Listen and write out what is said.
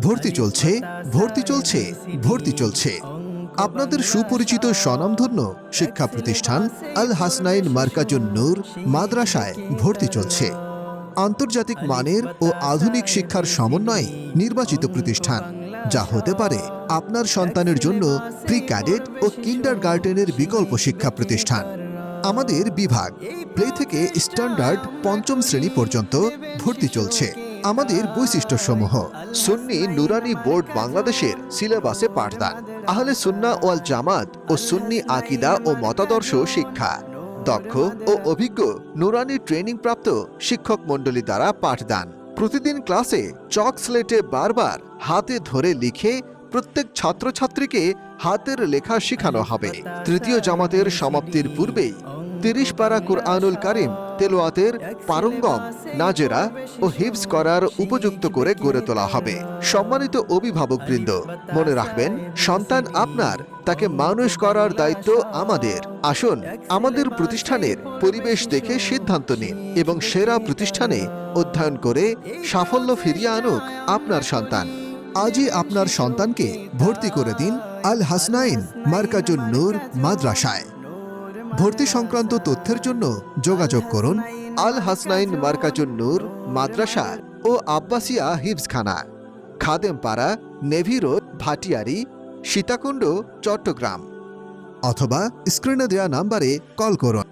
ভর্তি চলছে, ভর্তি চলছে, ভর্তি চলছে। আপনাদের সুপরিচিত স্বনামধন্য শিক্ষা প্রতিষ্ঠান আল হাসনাইন মার্কাজুন নূর মাদ্রাসায় ভর্তি চলছে। আন্তর্জাতিক মানের ও আধুনিক শিক্ষার সমন্বয়ে নির্বাচিত প্রতিষ্ঠান, যা হতে পারে আপনার সন্তানের জন্য প্রি ক্যাডেট ও কিন্ডারগার্টেনের বিকল্প শিক্ষা প্রতিষ্ঠান। আমাদের বিভাগ প্লে থেকে স্ট্যান্ডার্ড পঞ্চম শ্রেণী পর্যন্ত ভর্তি চলছে। আমাদের বৈশিষ্ট্যসমূহ: সুন্নি নুরানি বোর্ড বাংলাদেশের সিলেবাসে পাঠদান, আহলে সুন্নাহ ওয়াল জামাত ও সুন্নি আকীদা ও মতাদর্শ শিক্ষা, দক্ষ ও অভিজ্ঞ নুরানি ট্রেনিং প্রাপ্ত শিক্ষক মণ্ডলী দ্বারা পাঠদান। প্রতিদিন ক্লাসে চক স্লেটে বারবার হাতে ধরে লিখে প্রত্যেক ছাত্রছাত্রীকে হাতের লেখা শেখানো হবে। তৃতীয় জামাতের সমাপ্তির পূর্বেই ৩০ পারা কুরআনুল কারীম তেলাওয়াতের পারঙ্গম নাজেরা ও হিফজ করার উপযুক্ত করে গড়ে তোলা হবে। সম্মানিত অভিভাবকবৃন্দ, মনে রাখবেন, সন্তান আপনার, তাকে মানুষ করার দায়িত্ব আমাদের। আসুন আমাদের প্রতিষ্ঠানের পরিবেশ দেখে সিদ্ধান্ত নিন এবং সেরা প্রতিষ্ঠানে অধ্যয়ন করে সাফল্য ফিরিয়ে আনুক আপনার সন্তান। আজই আপনার সন্তানকে ভর্তি করে দিন আল হাসনাইন মার্কাজুন নূর মাদ্রাসায়। ভর্তি সংক্রান্ত তথ্যের জন্য যোগাযোগ করুন আল হাসনাইন মার্কাজুন নূর মাদ্রাসা ও আব্বাসিয়া হিফজখানা, খাদেমপাড়া, নেভি রোড, ভাটিয়ারি, সীতাকুণ্ড, চট্টগ্রাম, অথবা স্ক্রিনে দেওয়া নাম্বারে কল করুন।